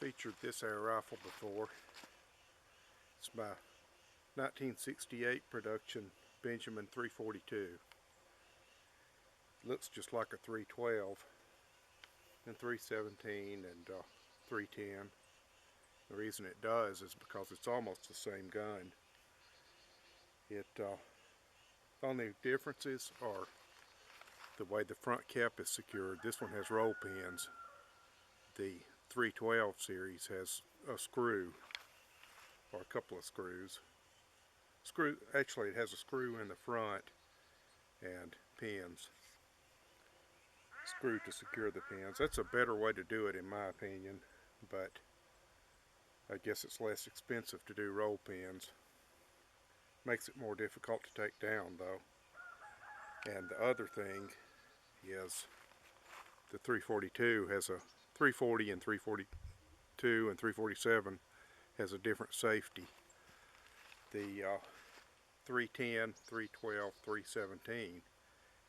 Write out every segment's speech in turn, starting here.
featured this air rifle before. It's my 1968 production Benjamin 342. Looks just like a 312 and 317 and 310. The reason it does is because it's almost the same gun. Only differences are the way the front cap is secured. This one has roll pins. The 312 series has a screw, or a couple of screws. Actually, it has a screw in the front and pins. Screw to secure the pins. That's a better way to do it in my opinion, but I guess it's less expensive to do roll pins. Makes it more difficult to take down though. And the other thing is the 342 has a 340 and 342 and 347 has a different safety. The 310, 312, 317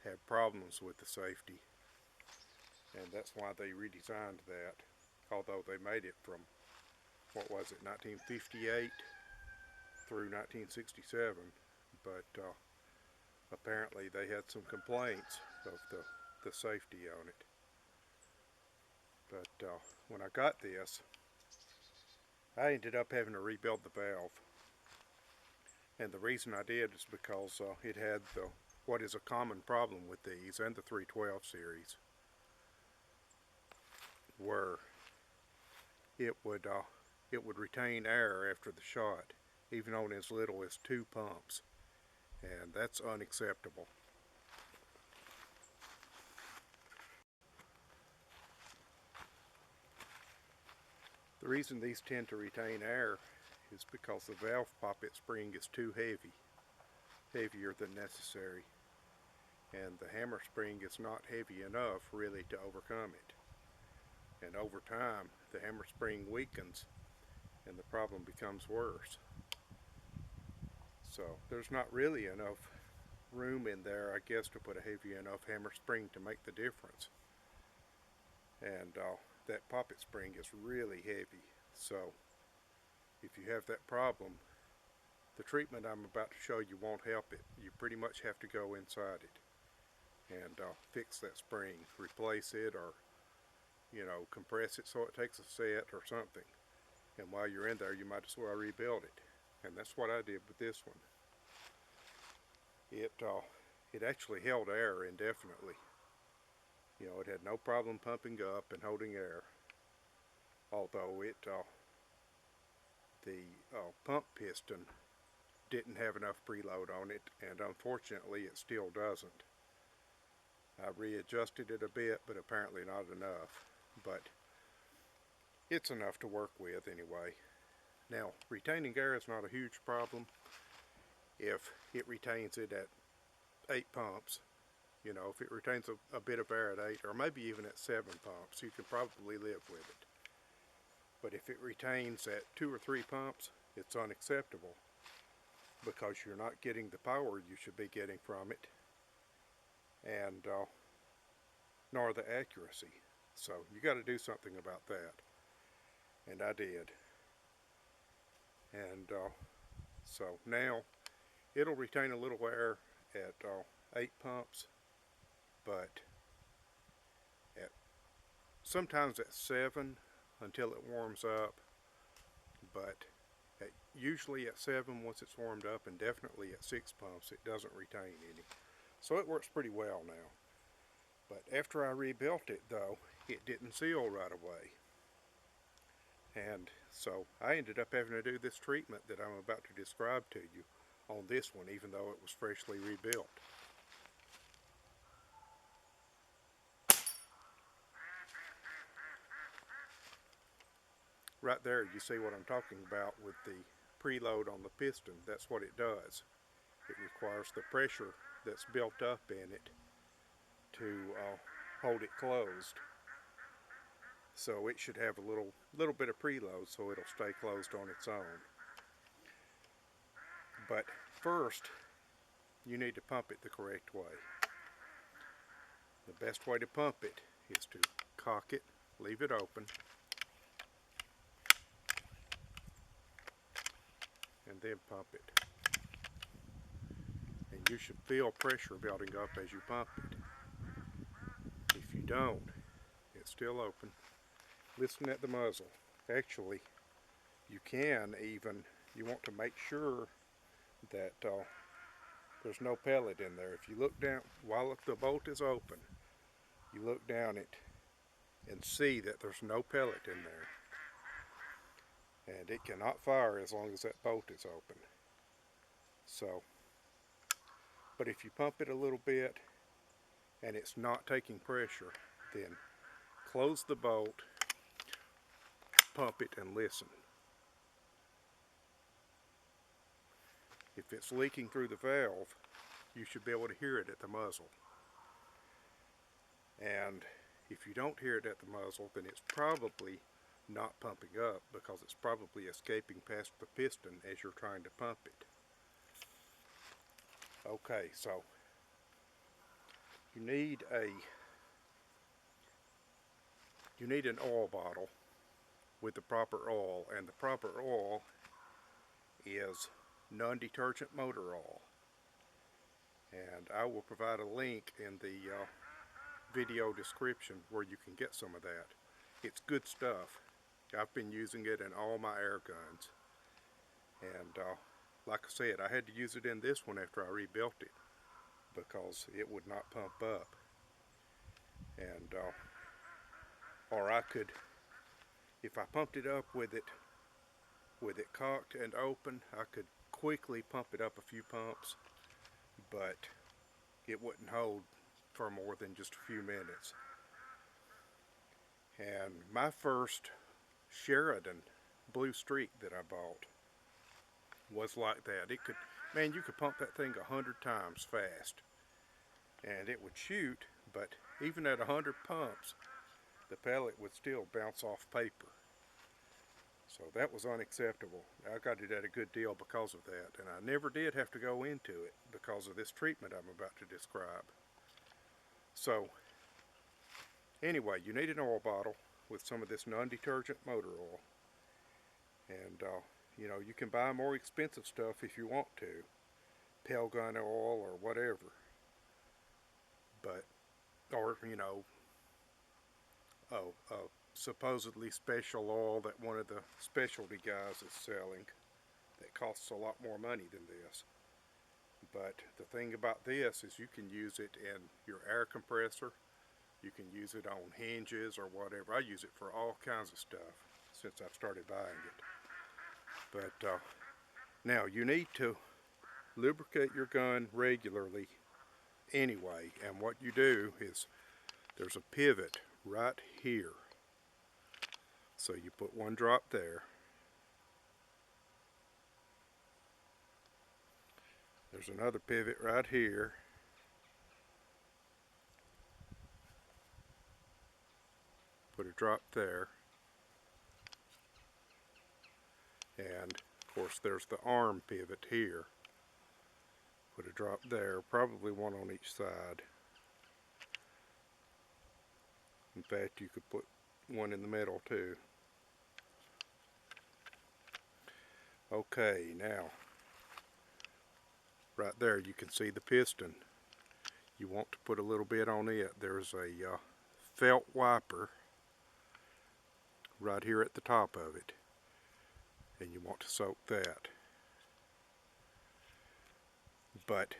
have problems with the safety, and that's why they redesigned that, although they made it from, what was it, 1958 through 1967, but apparently they had some complaints of the safety on it. But when I got this, I ended up having to rebuild the valve. And the reason I did is because it had what is a common problem with these and the 312 series, where it would retain air after the shot, even on as little as 2 pumps, and that's unacceptable. The reason these tend to retain air is because the valve poppet spring is too heavy, heavier than necessary, and the hammer spring is not heavy enough really to overcome it. And over time the hammer spring weakens and the problem becomes worse. So there's not really enough room in there, I guess, to put a heavy enough hammer spring to make the difference. And that poppet spring is really heavy, so if you have that problem, the treatment I'm about to show you won't help it. You pretty much have to go inside it and fix that spring, replace it, or compress it so it takes a set or something. And while you're in there, you might as well rebuild it. And that's what I did with this one. It actually held air indefinitely. It had no problem pumping up and holding air, although the pump piston didn't have enough preload on it, and unfortunately it still doesn't. I readjusted it a bit, but apparently not enough. But it's enough to work with anyway. Now, retaining air is not a huge problem if it retains it at 8 pumps. If it retains a bit of air at 8, or maybe even at 7 pumps, you can probably live with it. But if it retains at 2 or 3 pumps, it's unacceptable, because you're not getting the power you should be getting from it, and nor the accuracy. So you got to do something about that, and I did. And so now it'll retain a little air at 8 pumps, but sometimes at 7 until it warms up, but usually at 7 once it's warmed up, and definitely at 6 pumps it doesn't retain any. So it works pretty well now. But after I rebuilt it though, it didn't seal right away. And so I ended up having to do this treatment that I'm about to describe to you on this one, even though it was freshly rebuilt. Right there you see what I'm talking about with the preload on the piston. That's what it does. It requires the pressure that's built up in it to hold it closed. So it should have a little bit of preload so it'll stay closed on its own. But first, you need to pump it the correct way. The best way to pump it is to cock it, leave it open, and then pump it. And you should feel pressure building up as you pump it. If you don't, it's still open. Listen at the muzzle. Actually, you want to make sure that there's no pellet in there. If you look down, while the bolt is open, you look down it and see that there's no pellet in there. And it cannot fire as long as that bolt is open. So, but if you pump it a little bit and it's not taking pressure, then close the bolt, pump it, and listen. If it's leaking through the valve, you should be able to hear it at the muzzle. And if you don't hear it at the muzzle, then it's probably not pumping up, because it's probably escaping past the piston as you're trying to pump it. Okay, so you need an oil bottle with the proper oil, and the proper oil is non-detergent motor oil. And I will provide a link in the video description where you can get some of that. It's good stuff. I've been using it in all my air guns, and like I said, I had to use it in this one after I rebuilt it because it would not pump up. And or I could, if I pumped it up with it cocked and open, I could quickly pump it up a few pumps, but it wouldn't hold for more than just a few minutes. And my first Sheridan blue streak that I bought was like that. It could, man, you could pump that thing 100 times fast and it would shoot, but even at 100 pumps, the pellet would still bounce off paper. So that was unacceptable. I got it at a good deal because of that, and I never did have to go into it because of this treatment I'm about to describe. So anyway, you need an oil bottle with some of this non-detergent motor oil. And you know, you can buy more expensive stuff if you want to, pale gun oil or whatever, but, or you know, supposedly special oil that one of the specialty guys is selling that costs a lot more money than this. But the thing about this is you can use it in your air compressor, you can use it on hinges or whatever. I use it for all kinds of stuff since I've started buying it. But now you need to lubricate your gun regularly anyway, and what you do is there's a pivot right here. So you put one drop there. There's another pivot right here. Put a drop there. And of course there's the arm pivot here. Put a drop there, probably one on each side. In fact, you could put one in the middle too. Okay, now right there you can see the piston. You want to put a little bit on it. There's a felt wiper right here at the top of it, and you want to soak that. But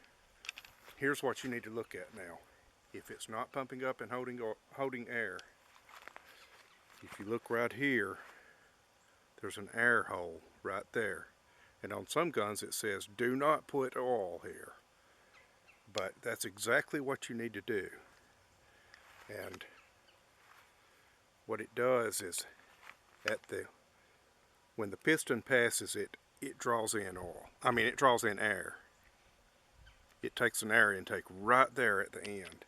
here's what you need to look at now. If it's not pumping up and holding air, if you look right here, there's an air hole right there. And on some guns it says, do not put oil here. But that's exactly what you need to do. And what it does is, when the piston passes it, it draws in oil. I mean, it draws in air. It takes an air intake right there at the end.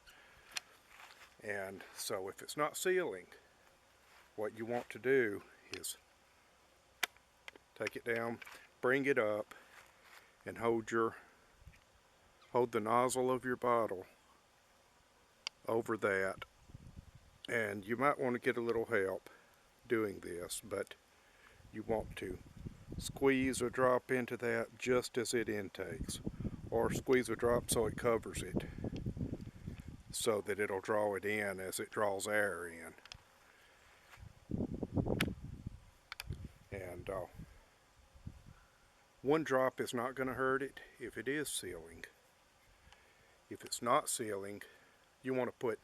And so if it's not sealing, what you want to do is take it down, bring it up, and hold the nozzle of your bottle over that. And you might want to get a little help doing this, but you want to squeeze a drop into that just as it intakes, or squeeze a drop so it covers it, so that it'll draw it in as it draws air in. And one drop is not going to hurt it if it is sealing. If it's not sealing, you want to put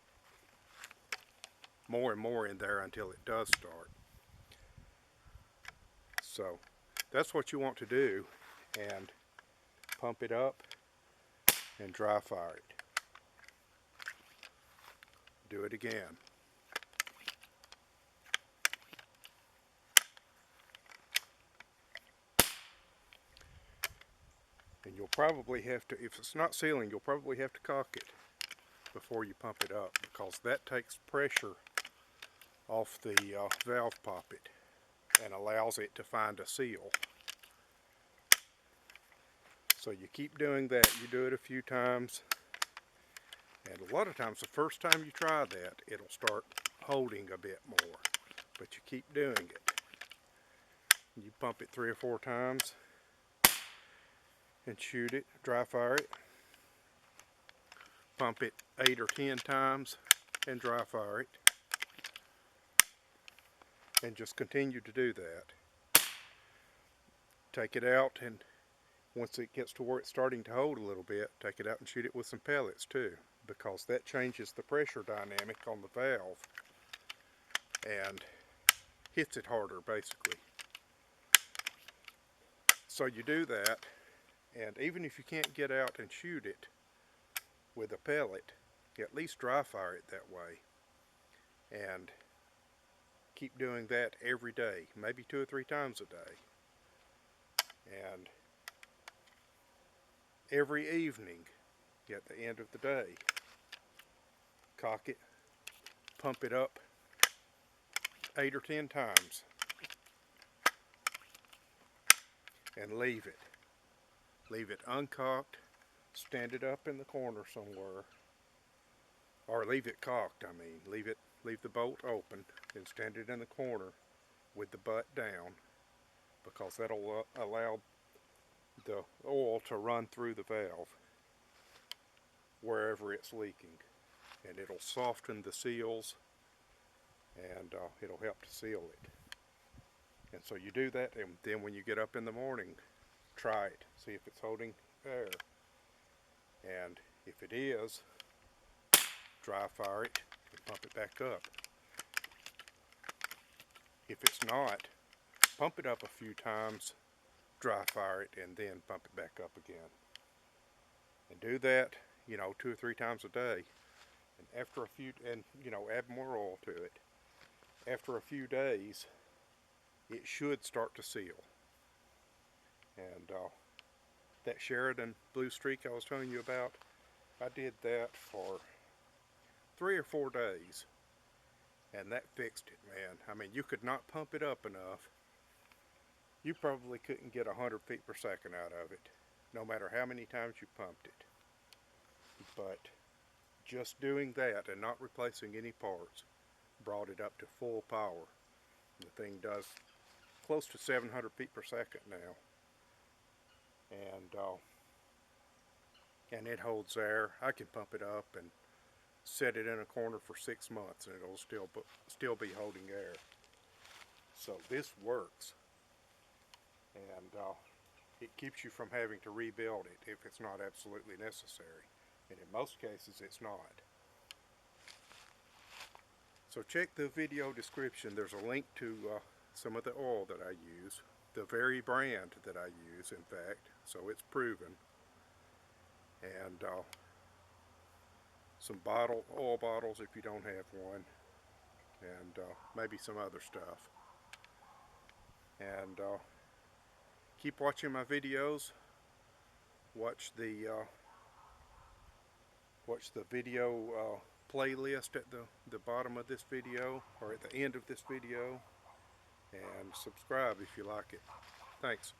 more and more in there until it does start. So that's what you want to do, and pump it up and dry fire it. Do it again. And you'll probably have to, if it's not sealing, you'll probably have to caulk it before you pump it up, because that takes pressure off the valve poppet and allows it to find a seal. So you keep doing that. You do it a few times, and a lot of times the first time you try that, it'll start holding a bit more, but you keep doing it. You pump it 3 or 4 times and shoot it, dry fire it. Pump it 8 or 10 times and dry fire it. And just continue to do that. Take it out, and once it gets to where it's starting to hold a little bit, take it out and shoot it with some pellets too, because that changes the pressure dynamic on the valve and hits it harder basically. So you do that, and even if you can't get out and shoot it with a pellet, at least dry fire it that way. And keep doing that every day, maybe 2 or 3 times a day. And every evening at the end of the day, caulk it, pump it up 8 or 10 times, and leave it. Leave it uncaulked, stand it up in the corner somewhere, or leave it caulked, leave the bolt open and stand it in the corner with the butt down, because that'll allow the oil to run through the valve wherever it's leaking, and it'll soften the seals, and it'll help to seal it. And so you do that, and then when you get up in the morning, try it, see if it's holding air, and if it is, dry fire it and pump it back up. If it's not, pump it up a few times, dry fire it, and then pump it back up again. And do that, 2 or 3 times a day. And after a few, add more oil to it. After a few days, it should start to seal. And that Sheridan blue streak I was telling you about, I did that for 3 or 4 days, and that fixed it, man. You could not pump it up enough. You probably couldn't get 100 feet per second out of it, no matter how many times you pumped it. But just doing that and not replacing any parts brought it up to full power. The thing does close to 700 feet per second now, and it holds air. I can pump it up and set it in a corner for 6 months, and it'll still be holding air. So this works, and it keeps you from having to rebuild it if it's not absolutely necessary, and in most cases it's not. So check the video description. There's a link to some of the oil that I use, the very brand that I use, in fact, so it's proven, and some oil bottles if you don't have one, and maybe some other stuff. And keep watching my videos. Watch the video playlist at the bottom of this video, or at the end of this video, and subscribe if you like it. Thanks.